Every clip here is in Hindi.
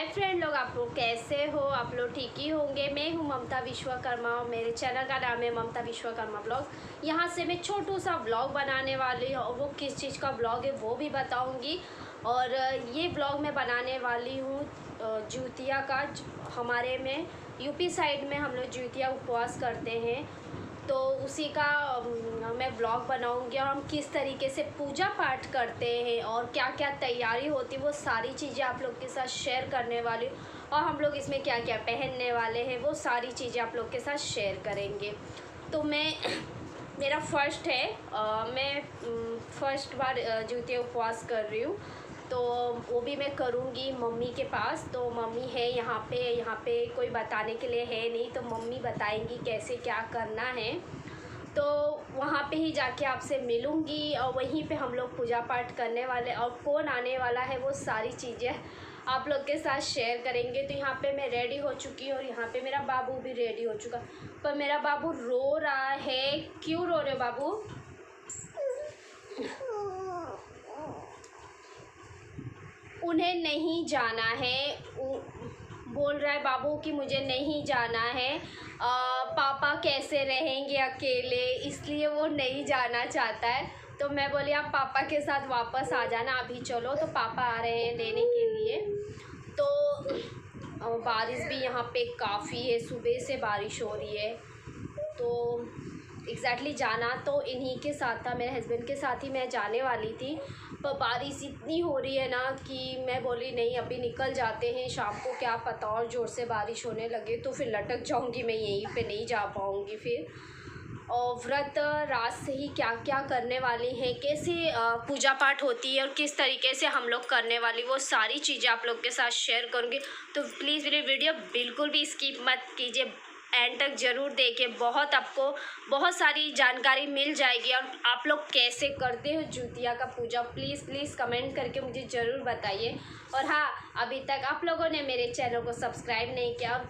हाय फ्रेंड लोग, आप लोग कैसे हो? आप लोग ठीक ही होंगे। मैं हूँ ममता विश्वकर्मा और मेरे चैनल का नाम है ममता विश्वकर्मा ब्लॉग। यहाँ से मैं छोटू सा ब्लॉग बनाने वाली हूँ और वो किस चीज़ का ब्लॉग है वो भी बताऊँगी। और ये ब्लॉग मैं बनाने वाली हूँ ज्योतिया का। हमारे में यूपी साइड में हम लोग ज्योतिया उपवास करते हैं, तो उसी का मैं ब्लॉग बनाऊंगी। और हम किस तरीके से पूजा पाठ करते हैं और क्या क्या तैयारी होती है वो सारी चीज़ें आप लोग के साथ शेयर करने वाली हूँ। और हम लोग इसमें क्या क्या पहनने वाले हैं वो सारी चीज़ें आप लोग के साथ शेयर करेंगे। तो मेरा फर्स्ट है, मैं फर्स्ट बार ज्योतिया उपवास कर रही हूँ, तो वो भी मैं करूँगी मम्मी के पास। तो मम्मी है यहाँ पे कोई बताने के लिए है नहीं, तो मम्मी बताएंगी कैसे क्या करना है। तो वहाँ पे ही जाके आपसे मिलूँगी और वहीं पे हम लोग पूजा पाठ करने वाले और कौन आने वाला है वो सारी चीज़ें आप लोग के साथ शेयर करेंगे। तो यहाँ पे मैं रेडी हो चुकी हूँ और यहाँ पे मेरा बाबू भी रेडी हो चुका, पर मेरा बाबू रो रहा है। क्यों रो रहे हो बाबू? उन्हें नहीं जाना है, बोल रहा है बाबू कि मुझे नहीं जाना है। पापा कैसे रहेंगे अकेले, इसलिए वो नहीं जाना चाहता है। तो मैं बोली आप पापा के साथ वापस आ जाना, अभी चलो। तो पापा आ रहे हैं लेने के लिए। तो बारिश भी यहाँ पे काफ़ी है, सुबह से बारिश हो रही है। तो एग्जैक्टली जाना तो इन्हीं के साथ था, मेरे हस्बैंड के साथ ही मैं जाने वाली थी, पर बारिश इतनी हो रही है ना कि मैं बोली नहीं अभी निकल जाते हैं, शाम को क्या पता और ज़ोर से बारिश होने लगे तो फिर लटक जाऊंगी मैं, यहीं पे नहीं जा पाऊंगी फिर। और व्रत रात से ही क्या क्या करने वाली हैं, कैसे पूजा पाठ होती है और किस तरीके से हम लोग करने वाली वो सारी चीज़ें आप लोग के साथ शेयर करूँगी। तो प्लीज़ मेरी वीडियो बिल्कुल भी स्किप मत कीजिए, एंड तक ज़रूर देखिए। आपको बहुत सारी जानकारी मिल जाएगी। और आप लोग कैसे करते हो ज्योतिया का पूजा, प्लीज़ कमेंट करके मुझे ज़रूर बताइए। और हाँ, अभी तक आप लोगों ने मेरे चैनल को सब्सक्राइब नहीं किया और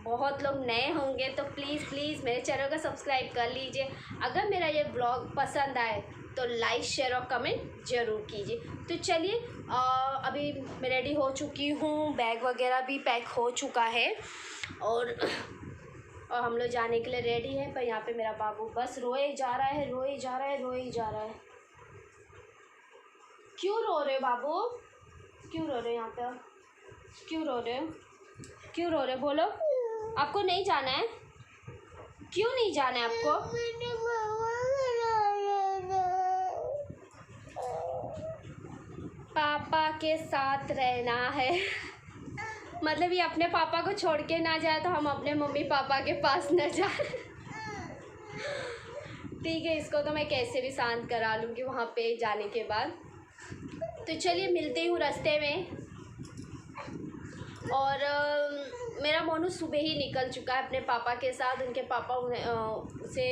बहुत लोग नए होंगे तो प्लीज़ मेरे चैनल को सब्सक्राइब कर लीजिए। अगर मेरा ये ब्लॉग पसंद आए तो लाइक शेयर और कमेंट ज़रूर कीजिए। तो चलिए, अभी मैं रेडी हो चुकी हूँ, बैग वगैरह भी पैक हो चुका है और हम लोग जाने के लिए रेडी हैं। पर यहाँ पे मेरा बाबू बस रोए जा रहा है, रोए जा रहा है, रोए जा रहा है। क्यों रो रहे हो बाबू? क्यों रो रहे हो? यहाँ पे क्यों रो रहे हो? क्यों रो रहे हो? बोलो, आपको नहीं जाना है? क्यों नहीं जाना है आपको? पापा के साथ रहना है। मतलब ये अपने पापा को छोड़ के ना जाए तो हम अपने मम्मी पापा के पास न जाए। ठीक है, इसको तो मैं कैसे भी शांत करा लूँगी वहाँ पे जाने के बाद। तो चलिए मिलते हूँ रास्ते में। और मेरा मोनू सुबह ही निकल चुका है अपने पापा के साथ। उनके पापा उसे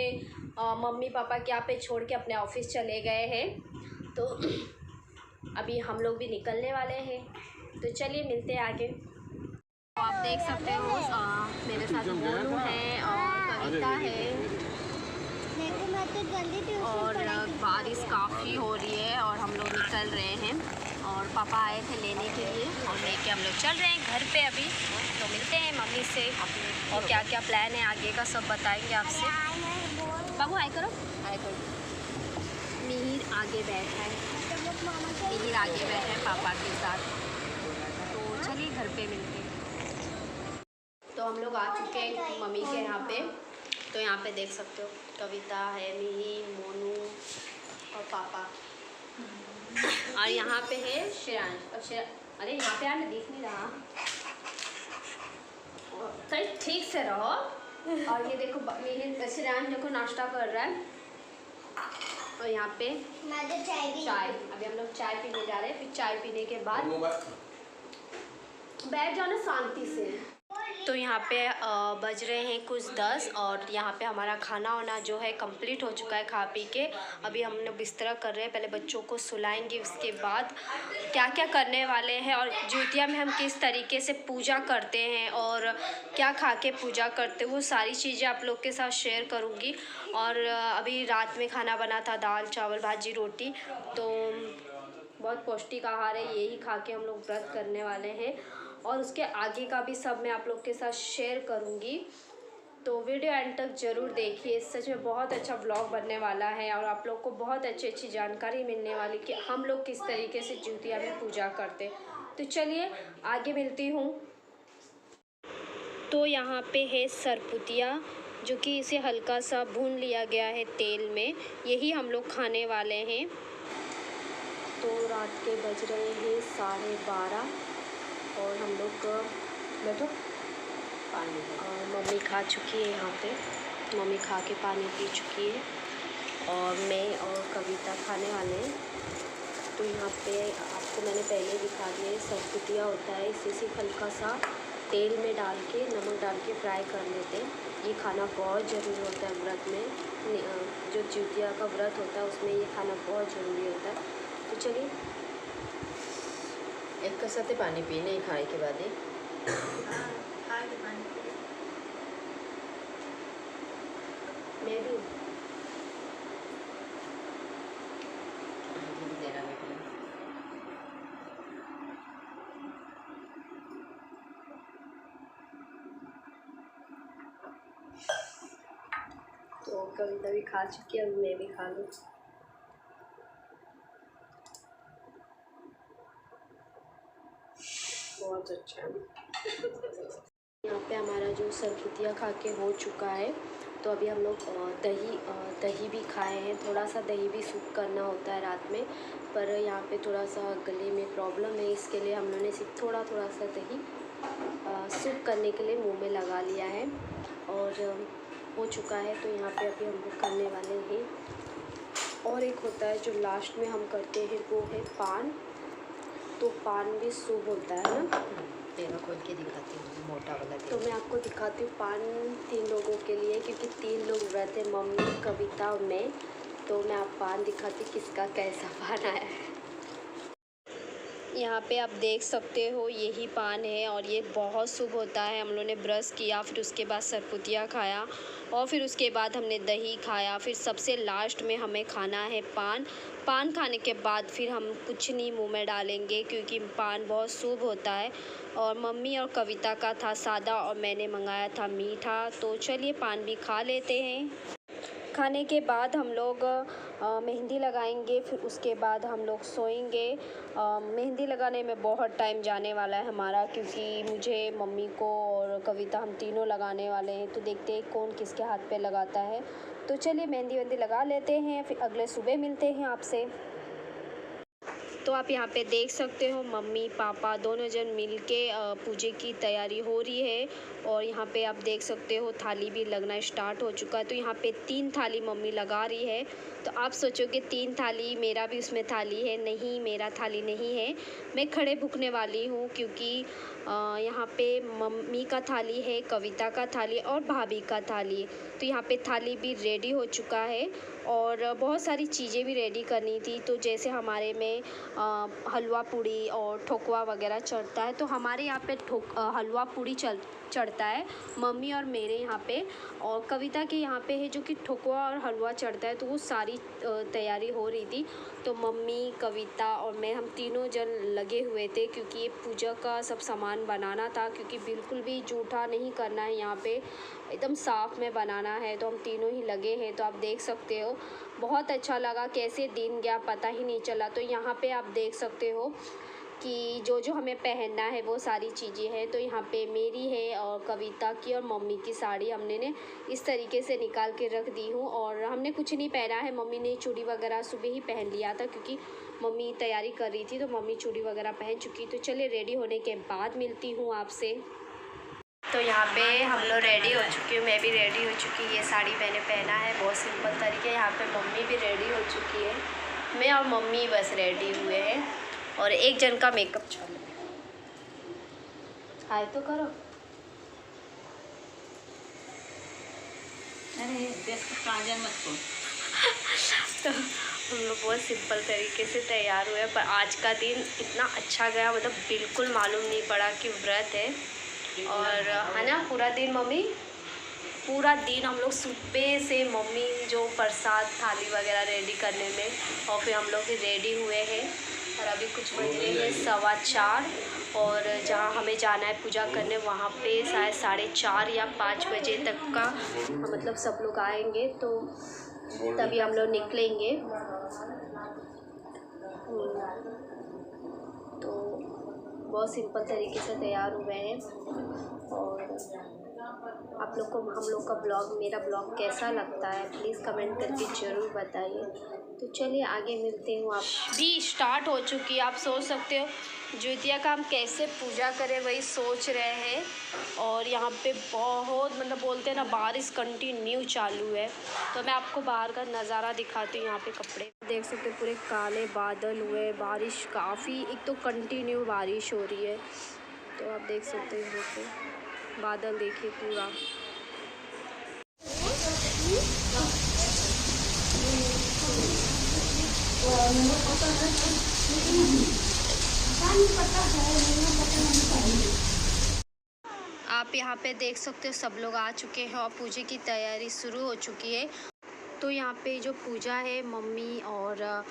मम्मी पापा के यहाँ पे छोड़ के अपने ऑफिस चले गए हैं। तो अभी हम लोग भी निकलने वाले हैं, तो चलिए मिलते हैं आगे। तो आप देख सकते हो मेरे साथ मोनू है और कविता है और बारिश काफ़ी हो रही है और हम लोग निकल रहे हैं। और पापा आए थे लेने के लिए और लेके हम लोग चल रहे हैं घर पे अभी। तो मिलते हैं मम्मी से और क्या क्या प्लान है आगे का सब बताएंगे आपसे। बाबू हाय करो, हाय करो। मिहिर आगे बैठा है, मिहिर आगे बैठा है पापा के साथ। तो चलिए घर पे मिलते हैं। तो हम लोग आ चुके हैं मम्मी के यहाँ पे। तो यहाँ पे देख सकते हो कविता है, मिहिर, मोनू और पापा। और यहाँ पे है श्रेयांश। अरे यहाँ पे आने दिख नहीं रहा, कहीं ठीक से रहो। और ये देखो मिहिर, श्रेयांश देखो नाश्ता कर रहा है। और यहाँ पे चाय, अभी हम लोग चाय पीने जा रहे हैं। फिर चाय पीने के बाद बैठ जाओ ना शांति से। तो यहाँ पे बज रहे हैं कुछ 10 और यहाँ पे हमारा खाना वाना जो है कंप्लीट हो चुका है खा पी के। अभी हम लोग बिस्तर कर रहे हैं, पहले बच्चों को सुलाएंगे, उसके बाद क्या क्या करने वाले हैं और ज्योतिया में हम किस तरीके से पूजा करते हैं और क्या खा के पूजा करते हैं वो सारी चीज़ें आप लोग के साथ शेयर करूँगी। और अभी रात में खाना बना था दाल चावल भाजी रोटी, तो बहुत पौष्टिक आहार है, यही खा के हम लोग व्रत करने वाले हैं। और उसके आगे का भी सब मैं आप लोग के साथ शेयर करूँगी। तो वीडियो एंड तक ज़रूर देखिए, सच में बहुत अच्छा व्लॉग बनने वाला है और आप लोग को बहुत अच्छी जानकारी मिलने वाली कि हम लोग किस तरीके से जिउतिया में पूजा करते। तो चलिए आगे मिलती हूँ। तो यहाँ पे है सरपुतिया, जो कि इसे हल्का सा भून लिया गया है तेल में, यही हम लोग खाने वाले हैं। तो रात के बज रहे हैं 12:30 और हम लोग बैठो पानी, और मम्मी खा चुकी है यहाँ पे, मम्मी खा के पानी पी चुकी है और मैं और कविता खाने वाले हैं। तो यहाँ पे आपको मैंने पहले दिखा दिया, सरपुतिया होता है, इसे सिर्फ हल्का सा तेल में डाल के नमक डाल के फ्राई कर लेते हैं। ये खाना बहुत ज़रूरी होता है व्रत में, जो जिउतिया का व्रत होता है उसमें ये खाना बहुत ज़रूरी होता है। तो चलिए एक साथ पानी पीने खाए के बाद ही मैं भी तो कविता भी खा चुकी है, अब मैं भी खा लूँ। बहुत अच्छा है। यहाँ पे हमारा जो सरपुतिया खा के हो चुका है, तो अभी हम लोग दही भी खाए हैं। थोड़ा सा दही भी सूप करना होता है रात में, पर यहाँ पे थोड़ा सा गले में प्रॉब्लम है, इसके लिए हम लोगों ने सिर्फ थोड़ा सा दही सूप करने के लिए मुंह में लगा लिया है और हो चुका है। तो यहाँ पे अभी हम लोग करने वाले हैं। और एक होता है जो लास्ट में हम करते हैं, वो है पान। तो पान भी शुभ होता है ना, तेरा खोल के दिखाती हूँ मोटा वाला। तो मैं आपको दिखाती हूँ पान 3 लोगों के लिए, क्योंकि 3 लोग व्रत है, मम्मी, कविता और मैं। तो मैं आप पान दिखाती किसका कैसा पान आया है। यहाँ पे आप देख सकते हो यही पान है और ये बहुत शुभ होता है। हम लोगों ने ब्रश किया, फिर उसके बाद सरपुतिया खाया और फिर उसके बाद हमने दही खाया, फिर सबसे लास्ट में हमें खाना है पान। पान खाने के बाद फिर हम कुछ नहीं मुंह में डालेंगे, क्योंकि पान बहुत शुभ होता है। और मम्मी और कविता का था सादा और मैंने मंगाया था मीठा। तो चलिए पान भी खा लेते हैं। खाने के बाद हम लोग मेहंदी लगाएंगे, फिर उसके बाद हम लोग सोएंगे। मेहंदी लगाने में बहुत टाइम जाने वाला है हमारा, क्योंकि मुझे, मम्मी को और कविता, हम तीनों लगाने वाले हैं। तो देखते हैं कौन किसके हाथ पे लगाता है। तो चलिए मेहंदी लगा लेते हैं, फिर अगले सुबह मिलते हैं आपसे। तो आप यहाँ पे देख सकते हो मम्मी पापा दोनों जन मिलके पूजे की तैयारी हो रही है। और यहाँ पे आप देख सकते हो थाली भी लगना स्टार्ट हो चुका है। तो यहाँ पे 3 थाली मम्मी लगा रही है। तो आप सोचोगे 3 थाली, मेरा भी उसमें थाली है। नहीं, मेरा थाली नहीं है, मैं खड़े भुकने वाली हूँ, क्योंकि यहाँ पे मम्मी का थाली है, कविता का थाली और भाभी का थाली। तो यहाँ पे थाली भी रेडी हो चुका है और बहुत सारी चीज़ें भी रेडी करनी थी। तो जैसे हमारे में हलवा पूड़ी और ठोकवा वगैरह चढ़ता है, तो हमारे यहाँ पे हलवा पूड़ी चढ़ता है मम्मी और मेरे यहाँ पे, और कविता के यहाँ पे है जो कि ठोकवा और हलवा चढ़ता है। तो वो सारी तैयारी हो रही थी। तो मम्मी, कविता और मैं, हम तीनों जन लगे हुए थे, क्योंकि ये पूजा का सब सामान बनाना था, क्योंकि बिल्कुल भी जूठा नहीं करना है, यहाँ पे एकदम साफ़ में बनाना है। तो हम तीनों ही लगे हैं। तो आप देख सकते हो बहुत अच्छा लगा, कैसे दिन गया पता ही नहीं चला। तो यहाँ पे आप देख सकते हो कि जो हमें पहनना है वो सारी चीज़ें हैं। तो यहाँ पे मेरी है और कविता की और मम्मी की साड़ी हमने ने इस तरीके से निकाल के रख दी हूँ। और हमने कुछ नहीं पहना है, मम्मी ने चूड़ी वगैरह सुबह ही पहन लिया था, क्योंकि मम्मी तैयारी कर रही थी। तो मम्मी चूड़ी वगैरह पहन चुकी। तो चलिए रेडी होने के बाद मिलती हूँ आपसे। तो यहाँ पे हम लोग रेडी हो चुकी हूँ, मैं भी रेडी हो चुकी। ये साड़ी मैंने पहना है बहुत सिंपल तरीके। यहाँ पे मम्मी भी रेडी हो चुकी है, मैं और मम्मी बस रेडी हुए हैं और एक जन का मेकअप चालू है। हाय तो करो। अरे काजल मत को। तो हम लोग बहुत सिंपल तरीके से तैयार हुए, पर आज का दिन इतना अच्छा गया, मतलब बिल्कुल मालूम नहीं पड़ा कि व्रत है। और है ना, पूरा दिन मम्मी, पूरा दिन हम लोग सुबह से मम्मी जो प्रसाद थाली वगैरह रेडी करने में, और फिर हम लोग रेडी हुए हैं और अभी कुछ बज रहे हैं 4:15 और जहाँ हमें जाना है पूजा करने वहाँ पे शायद 4:30 या 5 बजे तक का मतलब सब लोग आएंगे, तो तभी हम लोग निकलेंगे। तो बहुत सिंपल तरीके से तैयार हुए हैं और आप लोग को हम लोग का ब्लॉग, मेरा ब्लॉग कैसा लगता है प्लीज़ कमेंट करके ज़रूर बताइए। तो चलिए आगे मिलते हूँ। आप भी स्टार्ट हो चुकी है, आप सोच सकते हो ज्योतिया का हम कैसे पूजा करें वही सोच रहे हैं। और यहाँ पे बहुत मतलब बोलते हैं ना बारिश कंटिन्यू चालू है। तो मैं आपको बाहर का नज़ारा दिखाती हूँ। यहाँ पे कपड़े देख सकते हो पूरे काले बादल हुए, बारिश काफ़ी, एक तो कंटिन्यू बारिश हो रही है। तो आप देख सकते हो यहाँ पे बादल देखिए पूरा। आप यहाँ पे देख सकते हो सब लोग आ चुके हैं और पूजा की तैयारी शुरू हो चुकी है। तो यहाँ पे जो पूजा है मम्मी और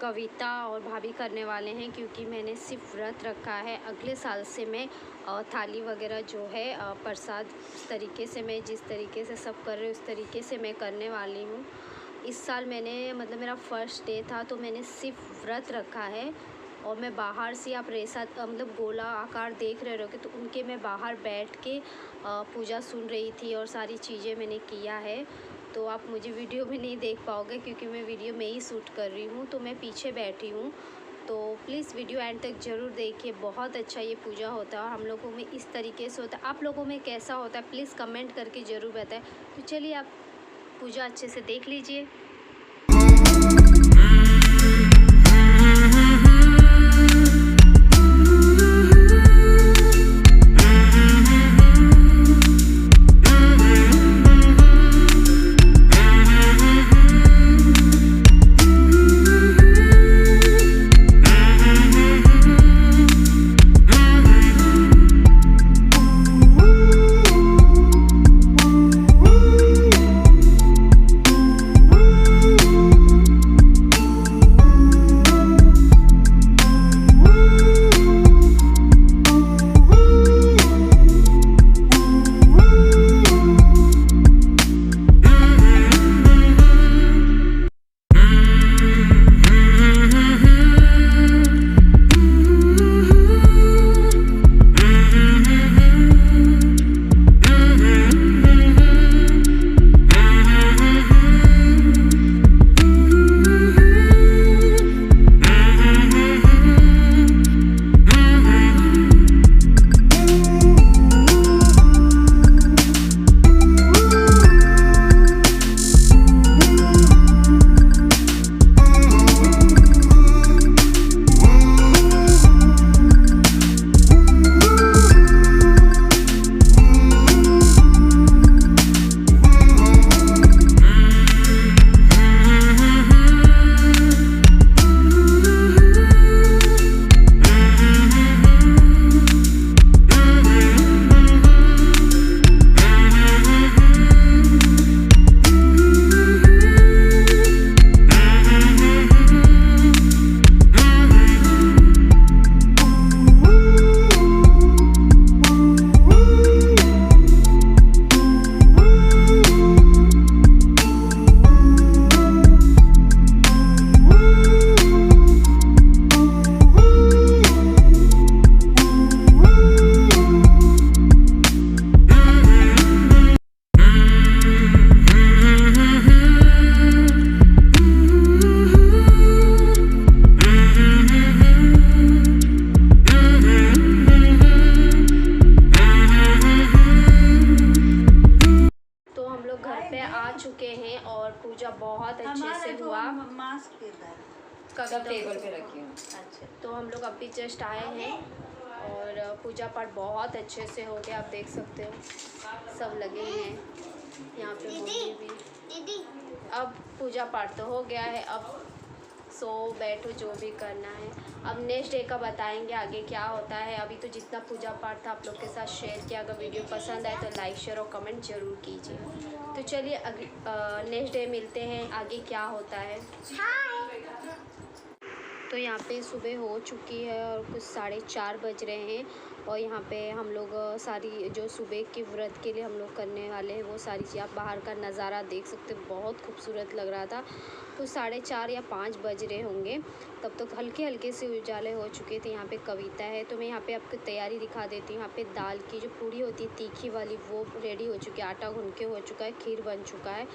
कविता और भाभी करने वाले हैं, क्योंकि मैंने सिर्फ व्रत रखा है। अगले साल से मैं थाली वगैरह जो है प्रसाद उस तरीके से मैं जिस तरीके से सब कर रहे उस तरीके से मैं करने वाली हूँ। इस साल मैंने मतलब मेरा फर्स्ट डे था तो मैंने सिर्फ व्रत रखा है और मैं बाहर से आप रेसा मतलब गोला आकार देख रहे होगे तो उनके मैं बाहर बैठ के पूजा सुन रही थी और सारी चीज़ें मैंने किया है। तो आप मुझे वीडियो में नहीं देख पाओगे क्योंकि मैं वीडियो में ही शूट कर रही हूँ, तो मैं पीछे बैठी हूँ। तो प्लीज़ वीडियो एंड तक ज़रूर देखिए, बहुत अच्छा ये पूजा होता है और हम लोगों में इस तरीके से होता है। आप लोगों में कैसा होता है प्लीज़ कमेंट करके ज़रूर बताएं। तो चलिए आप पूजा अच्छे से देख लीजिए। पूजा बहुत अच्छे से हुआ। सब टेबल पे रखी हूँ। अच्छा, तो हम लोग अभी जस्ट आए हैं और पूजा पाठ बहुत अच्छे से हो गया। आप देख सकते हो सब लगे हैं यहाँ पे, मम्मी भी। अब पूजा पाठ तो हो गया है, अब सो बैठो जो भी करना है। अब नेक्स्ट डे का बताएंगे आगे क्या होता है। अभी तो जितना पूजा पाठ था आप लोग के साथ शेयर किया। अगर वीडियो पसंद आए तो लाइक शेयर और कमेंट जरूर कीजिए। तो चलिए नेक्स्ट डे मिलते हैं, आगे क्या होता है। तो यहाँ पे सुबह हो चुकी है और कुछ 4:30 बज रहे हैं और यहाँ पे हम लोग सारी जो सुबह के व्रत के लिए हम लोग करने वाले हैं वो सारी चीज़, आप बाहर का नज़ारा देख सकते हैं, बहुत खूबसूरत लग रहा था। तो 4:30 या 5 बज रहे होंगे, तब तक हल्के हल्के से उजाले हो चुके थे। यहाँ पे कविता है, तो मैं यहाँ पे आपको तैयारी दिखा देती हूँ। यहाँ पे दाल की जो पूड़ी होती है तीखी वाली, वो रेडी हो चुकी है, आटा गूँध के हो चुका है, खीर बन चुका है।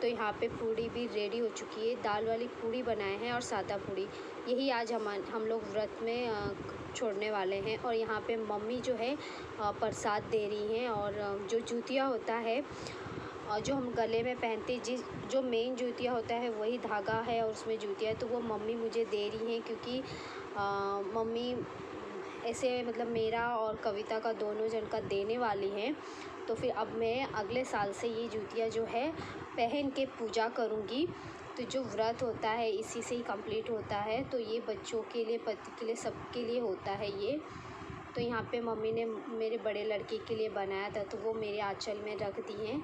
तो यहाँ पे पूड़ी भी रेडी हो चुकी है, दाल वाली पूड़ी बनाए हैं और सादा पूड़ी, यही आज हम लोग व्रत में छोड़ने वाले हैं। और यहाँ पे मम्मी जो है प्रसाद दे रही हैं और जो जूतिया होता है जो हम गले में पहनते, जो मेन जूतिया होता है वही धागा है और उसमें जूतिया है, तो वो मम्मी मुझे दे रही हैं क्योंकि मम्मी ऐसे मतलब मेरा और कविता का दोनों जन का देने वाली हैं। तो फिर अब मैं अगले साल से ये जूतिया जो है पहन के पूजा करूँगी। तो जो व्रत होता है इसी से ही कंप्लीट होता है, तो ये बच्चों के लिए, पति के लिए, सबके लिए होता है ये। तो यहाँ पे मम्मी ने मेरे बड़े लड़के के लिए बनाया था, तो वो मेरे आँचल में रख दी हैं।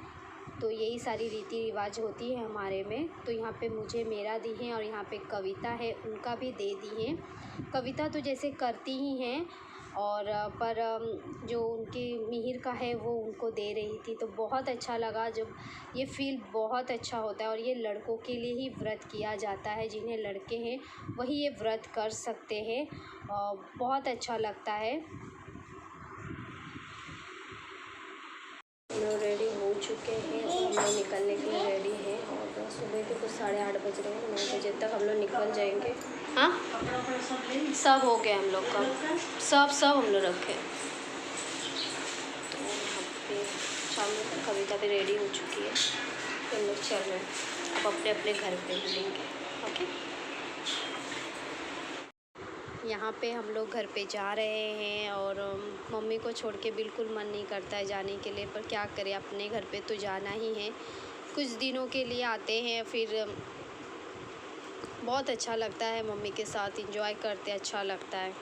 तो यही सारी रीति रिवाज होती है हमारे में। तो यहाँ पे मुझे मेरा दी हैं और यहाँ पे कविता है उनका भी दे दी हैं। कविता तो जैसे करती ही हैं और पर जो उनकी मिहिर का है वो उनको दे रही थी, तो बहुत अच्छा लगा। जब ये फ़ील बहुत अच्छा होता है और ये लड़कों के लिए ही व्रत किया जाता है, जिन्हें लड़के हैं वही ये व्रत कर सकते हैं और बहुत अच्छा लगता है। हम लोग रेडी हो चुके हैं, हम लोग निकलने के लिए रेडी हैं और सुबह के कुछ 8:30 बज रहे हैं, 9 बजे तक हम लोग निकल जाएंगे। हाँ, सब हो गया हम लोग का, सब हम लोग रखे। तो यहाँ पे शाम में कविता भी रेडी हो चुकी है, तो हम लोग चल रहे हैं, अब अपने अपने घर पे मिलेंगे। ओके, यहाँ पे हम लोग घर पे जा रहे हैं और मम्मी को छोड़ के बिल्कुल मन नहीं करता है जाने के लिए, पर क्या करें, अपने घर पे तो जाना ही है। कुछ दिनों के लिए आते हैं, फिर बहुत अच्छा लगता है, मम्मी के साथ एंजॉय करते अच्छा लगता है।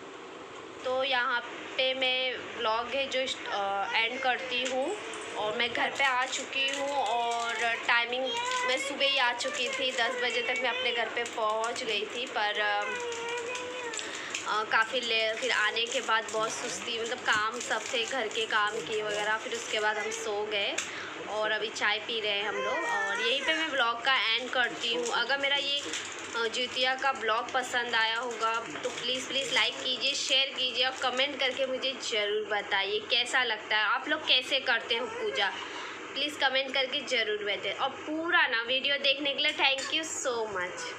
तो यहाँ पे मैं व्लॉग है जो एंड करती हूँ और मैं घर पे आ चुकी हूँ और टाइमिंग मैं सुबह ही आ चुकी थी, 10 बजे तक मैं अपने घर पे पहुँच गई थी। पर काफ़ी फिर आने के बाद बहुत सुस्ती, मतलब काम सब थे, घर के काम किए वगैरह, फिर उसके बाद हम सो गए और अभी चाय पी रहे हैं हम लोग। और यहीं पे मैं ब्लॉग का एंड करती हूँ। अगर मेरा ये जूतिया का ब्लॉग पसंद आया होगा तो प्लीज़ लाइक कीजिए, शेयर कीजिए और कमेंट करके मुझे ज़रूर बताइए कैसा लगता है, आप लोग कैसे करते हो पूजा, प्लीज़ कमेंट करके ज़रूर बताइए। और पूरा ना वीडियो देखने के लिए थैंक यू सो मच।